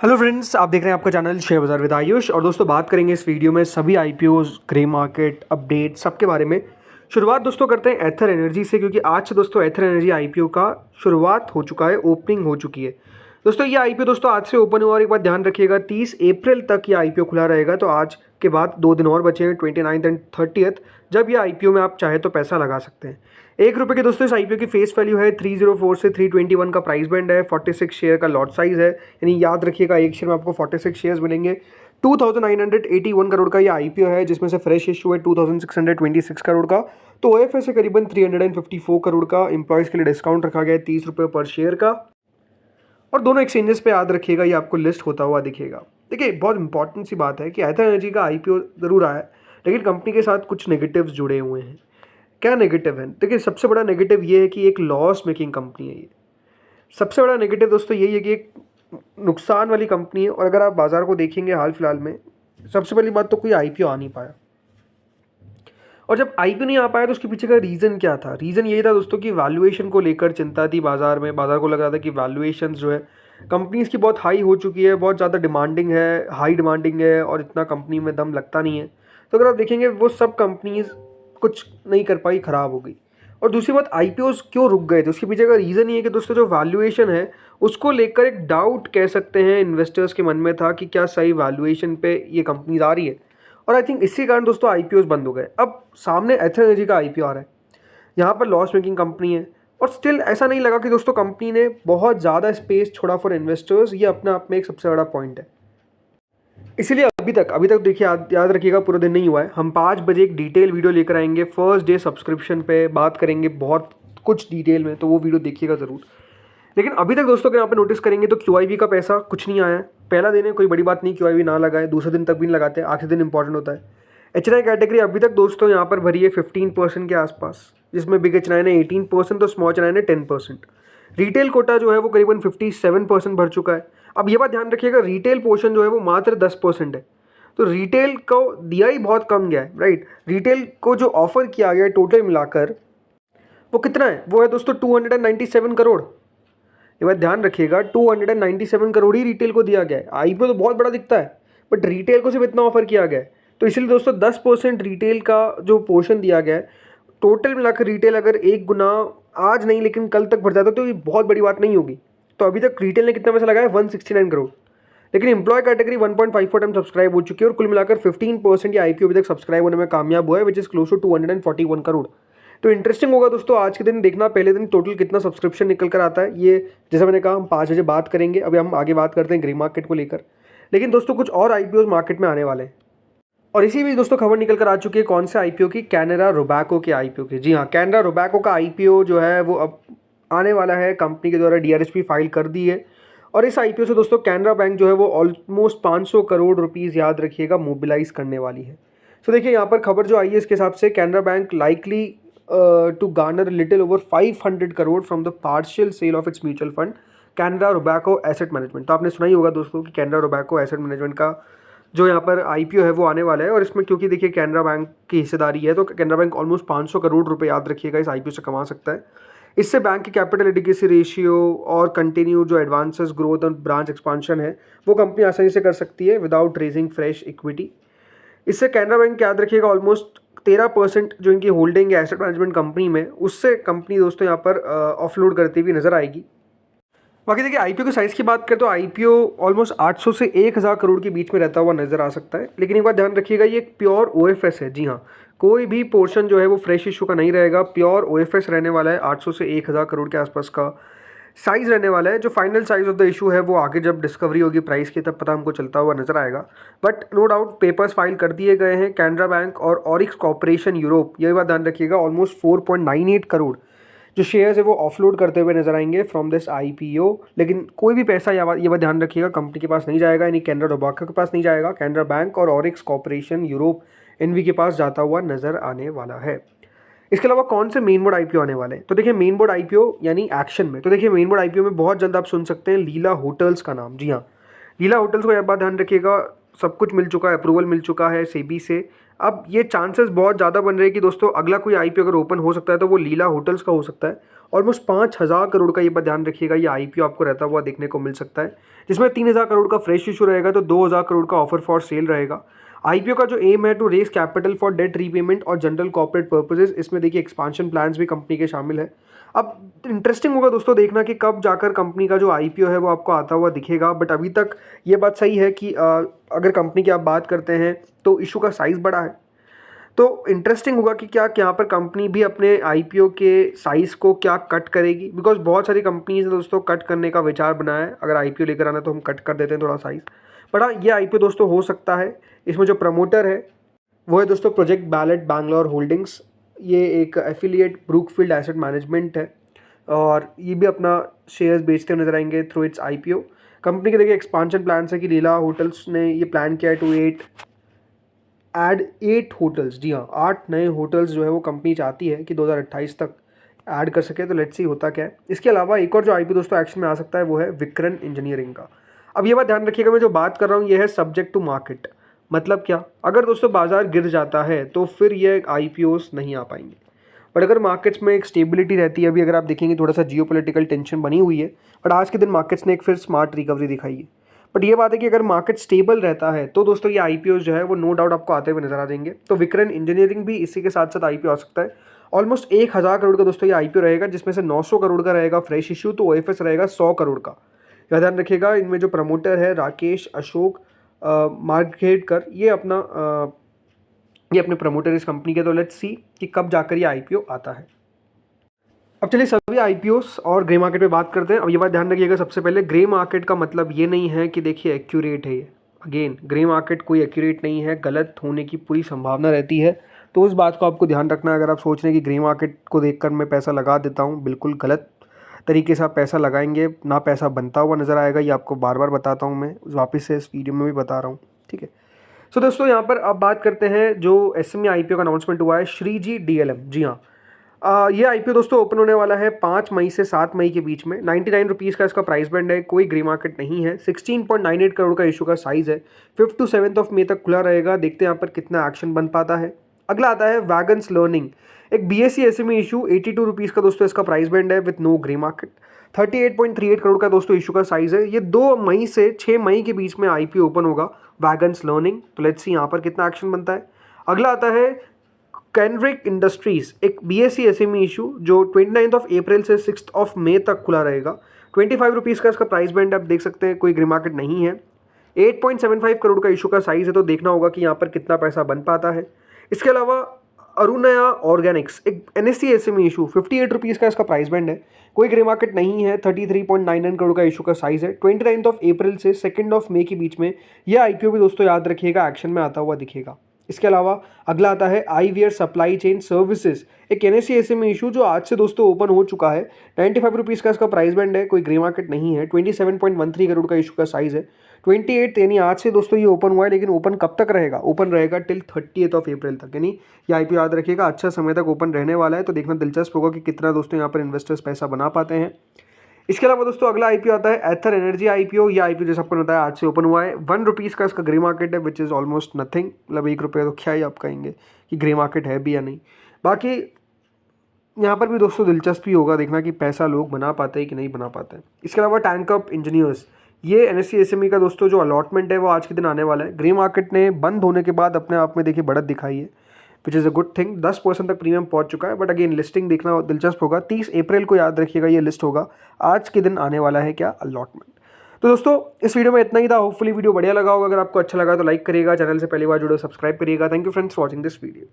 Hello friends, आप देख रहे हैं आपका चैनल शेयर बाजार विद आयुष। और दोस्तों बात करेंगे इस वीडियो में सभी आईपीओज, ग्रे मार्केट अपडेट सबके बारे में। शुरुआत दोस्तों करते हैं एथर एनर्जी से, क्योंकि आज से दोस्तों एथर एनर्जी आईपीओ का शुरुआत हो चुका है, ओपनिंग हो चुकी है। दोस्तों ये आईपीओ दोस्तों आज से ओपन हुआ और एक बात ध्यान रखिएगा, 30 अप्रैल तक ये आईपीओ खुला रहेगा। तो आज के बाद 2 दिन और बचे हैं, 29 एंड 30, जब ये आईपीओ में आप चाहे तो पैसा लगा सकते हैं। ₹1 की दोस्तों इस आईपीओ की फेस वैल्यू है, 304 से 321 का प्राइस बैंड है, 46 शेयर का लॉट साइज है। यानी याद रखिएगा एक शेयर में आपको 46 शेयर्स मिलेंगे। 2981 करोड़ का ये आईपीओ है, जिसमें से फ्रेश इशू है 2626 करोड़ का। तो ओएफएस से करीबन 354 करोड़ का। एम्प्लॉयज़ के लिए डिस्काउंट रखा गया है ₹30 पर शेयर का। और दोनों एक्सचेंजेस पे याद रखिएगा ये आपको लिस्ट होता हुआ दिखेगा। देखिए बहुत इंपॉर्टेंट सी बात है कि एथर एनर्जी का आईपीओ ज़रूर आया है, लेकिन कंपनी के साथ कुछ नेगेटिव्स जुड़े हुए हैं। क्या नेगेटिव है? देखिए सबसे बड़ा नेगेटिव ये है कि एक लॉस मेकिंग कंपनी है ये। सबसे बड़ा नेगेटिव दोस्तों यही है कि एक नुकसान वाली कंपनी है। और अगर आप बाजार को देखेंगे हाल फिलहाल में, सबसे पहली बात तो कोई आईपीओ आ नहीं पाया। और जब आईपीओ नहीं आ पाया तो उसके पीछे का रीज़न क्या था? रीज़न यही था दोस्तों कि वैल्यूएशन को लेकर चिंता थी बाजार में। बाजार को लग रहा था कि वैल्यूएशंस जो है कंपनीज की बहुत हाई हो चुकी है, बहुत ज़्यादा डिमांडिंग है, हाई डिमांडिंग है, और इतना कंपनी में दम लगता नहीं है। तो अगर आप देखेंगे वो सब कंपनीज कुछ नहीं कर पाई, ख़राब हो गई। और दूसरी बात, आईपीओज क्यों रुक गए थे? उसके पीछे का रीज़न ये है कि दोस्तों जो वैल्यूएशन है उसको लेकर एक डाउट कह सकते हैं इन्वेस्टर्स के मन में था कि क्या सही वैल्यूएशन पे ये कंपनीज आ रही है। और आई थिंक इसी कारण दोस्तों आईपीओज बंद हो गए। अब सामने एथर एनर्जी का आईपीओ आ रहा है, यहाँ पर लॉस मेकिंग कंपनी है, और स्टिल ऐसा नहीं लगा कि दोस्तों कंपनी ने बहुत ज़्यादा स्पेस छोड़ा फॉर इन्वेस्टर्स। ये अपने आप में एक सबसे बड़ा पॉइंट है। इसीलिए अभी तक देखिए, याद रखिएगा पूरा दिन नहीं हुआ है। हम 5 बजे एक डिटेल वीडियो लेकर आएंगे, फर्स्ट डे सब्सक्रिप्शन पे बात करेंगे बहुत कुछ डिटेल में, तो वो वीडियो देखिएगा ज़रूर। लेकिन अभी तक दोस्तों अगर यहाँ पे नोटिस करेंगे तो क्यूआईबी का पैसा कुछ नहीं आया है। पहला दिन है, कोई बड़ी बात नहीं, क्यूआईबी ना लगाए, दूसरे दिन तक भी नहीं लगाते, आखिरी दिन इंपॉर्टेंट होता है। एचएनआई कैटेगरी अभी तक दोस्तों यहाँ पर भरी है 15% के आसपास, जिसमें बिग एचएनआई ने 18%, तो स्मॉल एचएनआई ने 10%। रिटेल कोटा जो है वो करीबन 57% भर चुका है। अब ये बात ध्यान रखिएगा, रिटेल पोर्शन जो है वो मात्र 10% है। तो रिटेल को दिया ही बहुत कम गया है, राइट। रिटेल को जो ऑफर किया गया है टोटल मिलाकर वो कितना है? वो है दोस्तों 297 करोड़। ये बात ध्यान रखिएगा, 297 करोड़ ही रिटेल को दिया गया है। आईपीओ तो बहुत बड़ा दिखता है, बट रिटेल को सिर्फ इतना ऑफर किया गया है। तो इसलिए दोस्तों 10% रिटेल का जो पोर्शन दिया गया है, टोटल मिलाकर रिटेल अगर 1 गुना आज नहीं लेकिन कल तक भर जाता तो ये बहुत बड़ी बात नहीं होगी। तो अभी तक रिटेल ने कितना पैसा लगाया? 169 करोड़। लेकिन एम्प्लॉय कैटेगरी 1.54 टाइम सब्सक्राइब हो चुकी है, और कुल मिलाकर 15% ये आईपीओ अभी तक सब्सक्राइब होने में कामयाब हुआ है, which is close to 241 crore. तो इंटरेस्टिंग होगा दोस्तों आज के दिन देखना, पहले दिन टोटल कितना सब्सक्रिप्शन निकल कर आता है। ये जैसा मैंने कहा हम 5 बजे बात करेंगे। अभी हम आगे बात करते हैं ग्रे मार्केट को लेकर। लेकिन दोस्तों कुछ और आईपीओ मार्केट में आने वाले हैं, और इसी बीच दोस्तों खबर निकल कर आ चुकी है कौन से आईपीओ की? कैनरा रोबैको के आईपीओ की। जी हाँ, कैनरा रोबैको का आईपीओ जो है वो अब आने वाला है। कंपनी के द्वारा डीआरएसपी फाइल कर दी है, और इस आईपीओ से दोस्तों कैनरा बैंक जो है वो ऑलमोस्ट 500 करोड़ रुपीज़ याद रखिएगा मोबिलाइज करने वाली है। तो देखिए यहाँ पर खबर जो आई है इसके हिसाब से Canara Bank likely to garner little over 500 crore from the partial sale of its mutual fund Canara Robeco asset management. तो आपने सुना ही होगा दोस्तों कि कैनरा रोबैको एसेट मैनेजमेंट का जो यहाँ पर आईपीओ है वो आने वाला है। और इसमें क्योंकि देखिए कैनरा बैंक की हिस्सेदारी है, तो कैनरा बैंक ऑलमोस्ट 500 करोड़ रुपए याद रखिएगा इस आईपीओ से कमा सकता है। इससे बैंक की कैपिटल एडिक्वेसी रेशियो और कंटिन्यू जो एडवांसेस ग्रोथ और ब्रांच एक्सपांशन है वो कंपनी आसानी से कर सकती है विदाउट रेजिंग फ्रेश इक्विटी। इससे कैनरा बैंक याद रखिएगा ऑलमोस्ट 13% जो इनकी होल्डिंग है एसेट मैनेजमेंट कंपनी में, उससे कंपनी दोस्तों यहाँ पर ऑफलोड करती हुई नजर आएगी। बाकी देखिए आईपीओ की साइज़ की बात करें तो आईपीओ ऑलमोस्ट 800 से 1000 करोड़ के बीच में रहता हुआ नजर आ सकता है। लेकिन एक बात ध्यान रखिएगा, ये एक प्योर ओएफएस है। जी हाँ, कोई भी पोर्शन जो है वो फ्रेश इशू का नहीं रहेगा, प्योर ओएफएस रहने वाला है। 800 से 1000 करोड़ के आसपास का साइज़ रहने वाला है। जो final size of the issue है वो आगे जब डिस्कवरी होगी प्राइस की तब पता हमको चलता हुआ नजर आएगा। But no doubt papers file कर दिए गए हैं। कैनरा बैंक और ऑरिक्स कॉर्पोरेशन यूरोप, ये बात ध्यान रखिएगा, ऑलमोस्ट 4.98 करोड़ जो शेयर्स है वो ऑफलोड करते हुए नजर आएंगे फ्रॉम दिस आईपीओ। लेकिन कोई भी पैसा ये बात ध्यान रखिएगा कंपनी के पास नहीं जाएगा, यानी कैनरा रोबैको के पास नहीं जाएगा। कैनरा बैंक और ऑरिक्स कॉर्पोरेशन यूरोप एनवी के पास जाता हुआ नजर आने वाला है। इसके अलावा कौन से मेन बोर्ड आईपीओ आने वाले हैं? तो देखिए मेन बोर्ड आईपीओ यानी एक्शन में, तो देखिए मेन बोर्ड आईपीओ में बहुत जल्द आप सुन सकते हैं लीला होटल्स का नाम। जी हाँ, लीला होटल्स को यह बात ध्यान रखिएगा, सब कुछ मिल चुका है, अप्रूवल मिल चुका है सेबी से। अब ये चांसेस बहुत ज़्यादा बन रहे हैं कि दोस्तों अगला कोई आईपीओ अगर ओपन हो सकता है तो वो लीला होटल्स का हो सकता है। ऑलमोस्ट 5,000 करोड़ का, ये बात ध्यान रखिएगा, ये आईपीओ आपको रहता हुआ देखने को मिल सकता है, जिसमें 3,000 करोड़ का फ्रेश इशू रहेगा तो 2,000 करोड़ का ऑफर फॉर सेल रहेगा। आईपीओ का जो एम है to raise capital for debt repayment और जनरल कॉर्पोरेट पर्पसेस, इसमें देखिए एक्सपांशन प्लान्स भी कंपनी के शामिल है। अब इंटरेस्टिंग होगा दोस्तों देखना कि कब जाकर कंपनी का जो आईपीओ है वो आपको आता हुआ दिखेगा, बट अभी तक ये बात सही है कि अगर कंपनी की आप बात करते हैं तो इशू का साइज़ बड़ा है। तो इंटरेस्टिंग होगा कि क्या यहाँ पर कंपनी भी अपने आईपीओ के साइज़ को क्या कट करेगी, बिकॉज बहुत सारी कंपनीज ने दोस्तों कट करने का विचार बनाया है, अगर आईपीओ लेकर आना तो हम कट कर देते हैं थोड़ा साइज़। बट हाँ, ये आईपीओ दोस्तों हो सकता है। इसमें जो प्रमोटर है वो है दोस्तों प्रोजेक्ट बैलेट बैंगलोर होल्डिंग्स, ये एक एफिलिएट ब्रूकफील्ड एसेट मैनेजमेंट है और ये भी अपना शेयर्स बेचते हुए नजर आएंगे थ्रू इट्स आईपीओ। कंपनी के देखिए एक्सपांशन प्लान है कि लीला होटल्स ने ये प्लान किया है टू ऐड 8 होटल्स, जी हाँ 8 नए होटल्स जो है वो कंपनी चाहती है कि 2028 तक ऐड कर सके। तो लेट्स सी होता क्या है। इसके अलावा एक और जो आईपीओ दोस्तों एक्शन में आ सकता है वो है विक्रन इंजीनियरिंग का। अब ये बात ध्यान रखिएगा, मैं जो बात कर रहा हूँ ये है सब्जेक्ट टू मार्केट। मतलब क्या, अगर दोस्तों बाजार गिर जाता है तो फिर ये आईपीओस नहीं आ पाएंगे, बट अगर मार्केट्स में एक स्टेबिलिटी रहती है, अभी अगर आप देखेंगे थोड़ा सा जियोपॉलिटिकल टेंशन बनी हुई है, बट आज के दिन मार्केट्स ने एक फिर स्मार्ट रिकवरी दिखाई है। बट ये बात है कि अगर मार्केट स्टेबल रहता है तो दोस्तों ये आईपीओ जो है वो नो डाउट आपको आते हुए नजर आ जाएंगे। तो विक्रन इंजीनियरिंग भी इसी के साथ साथ आईपीओ आ सकता है। ऑलमोस्ट 1,000 करोड़ का दोस्तों ये आईपीओ रहेगा, जिसमें से 900 करोड़ का रहेगा फ्रेश इशू, तो ओएफएस रहेगा 100 करोड़ का। यह ध्यान रखिएगा। इनमें जो प्रमोटर है राकेश अशोक मार्केटकर, ये अपने प्रमोटर इस कंपनी के। तो लेट्स सी कि कब जाकर ये आईपीओ आता है। अब चलिए सभी आईपीओस और ग्रे मार्केट पे बात करते हैं। अब ये बात ध्यान रखिएगा, सबसे पहले ग्रे मार्केट का मतलब ये नहीं है कि देखिए एक्यूरेट है ये। अगेन ग्रे मार्केट कोई एक्यूरेट नहीं है, गलत होने की पूरी संभावना रहती है। तो उस बात को आपको ध्यान रखना है। अगर आप सोच रहे हैं कि ग्रे मार्केट को देखकर मैं पैसा लगा देता हूँ, बिल्कुल गलत तरीके से आप पैसा लगाएंगे, ना पैसा बनता हुआ नज़र आएगा। ये आपको बार बार बताता हूँ मैं, वापस से इस वीडियो में भी बता रहा हूँ, ठीक है। सो दोस्तों यहाँ पर अब बात करते हैं जो एसएमई आईपीओ का अनाउंसमेंट हुआ है, श्रीजी डीएलएम। जी हाँ, ये आईपीओ दोस्तों ओपन होने वाला है 5 मई से 7 मई के बीच में। 99 रुपीज़ का इसका प्राइस बैंड है, कोई ग्रे मार्केट नहीं है। 16.98 करोड़ का इशू का साइज़ है। 5 to 7 ऑफ मई तक खुला रहेगा। देखते हैं यहाँ पर कितना एक्शन बन पाता है। अगला आता है वैगन्स लर्निंग, एक बीएससी एसएमई इशू। 82 रुपीज़ का दोस्तों इसका प्राइस बैंड है with no grey market. 38.38 crore का दोस्तों इशू का साइज़ है। ये 2 मई से 6 मई के बीच में आईपीओ ओपन होगा वैगन्स लर्निंग। तो लेट्स सी यहाँ पर कितना एक्शन बनता है। अगला आता है कैनरिक इंडस्ट्रीज, एक बीएससी एसएमई इशू जो 29 ऑफ अप्रैल से 6 ऑफ मई तक खुला रहेगा। 25 रुपीज़ का इसका प्राइस बैंड आप देख सकते हैं, कोई ग्रे मार्केट नहीं है। 8.75 करोड़ का इशू का साइज़ है, तो देखना होगा कि यहाँ पर कितना पैसा बन पाता है। इसके अलावा अरुणया ऑर्गेनिक्स, एक एनएससी एसएमई इशू। 58 रुपीज़ का इसका प्राइस बैंड है, कोई ग्रे मार्केट नहीं है। 33.99 करोड़ का इशू का साइज़ है। 29 ऑफ अप्रैल से 2 ऑफ मई के बीच में यह आईपीओ भी दोस्तों याद रखिएगा एक्शन में आता हुआ दिखेगा। इसके अलावा अगला आता है आईवीआर सप्लाई चेन सर्विसेज, एक एनएससी एसएमई इशू जो आज से दोस्तों ओपन हो चुका है। 95 रुपीज़ का इसका प्राइस बैंड है, कोई ग्रे मार्केट नहीं है। 27.13 करोड़ का इशू का साइज़ है। 28 यानी आज से दोस्तों ये ओपन हुआ है, लेकिन ओपन कब तक रहेगा? ओपन रहेगा टिल 30 ऑफ अप्रैल तक, यानी ये आईपीओ याद रखिएगा अच्छा समय तक ओपन रहने वाला है। तो देखना दिलचस्प होगा कि कितना दोस्तों यहाँ पर इन्वेस्टर्स पैसा बना पाते हैं। इसके अलावा दोस्तों अगला आईपीओ आता है एथर एनर्जी आईपीओ। ये आईपीओ जैसे आपको बताया आज से ओपन हुआ है। 1 रुपीज़ का इसका ग्रे मार्केट है, विच इज़ ऑलमोस्ट नथिंग। मतलब 1 रुपये, तो क्या ही आप कहेंगे कि ग्रे मार्केट है भी या नहीं। बाकी यहाँ पर भी दोस्तों दिलचस्पी होगा देखना कि पैसा लोग बना पाते हैं कि नहीं बना पाते हैं। इसके अलावा टैंकअप इंजीनियर्स, ये एनएससी एसएमई का दोस्तों जो अलॉटमेंट है वो आज के दिन आने वाला है। ग्रे मार्केट ने बंद होने के बाद अपने आप में देखिए बढ़त दिखाई है, which is a good thing. 10% तक प्रीमियम पहुंच चुका है, बट अगेन लिस्टिंग देखना दिलचस्प होगा। 30 अप्रैल को याद रखिएगा ये लिस्ट होगा। आज के दिन आने वाला है क्या अलॉटमेंट। तो दोस्तों इस वीडियो में इतना ही था। होपफुली वीडियो बढ़िया लगा होगा। अगर आपको अच्छा लगा तो लाइक करिएगा, चैनल से पहली बार जुड़ो सब्सक्राइब करिएगा। Thank you friends for watching this video.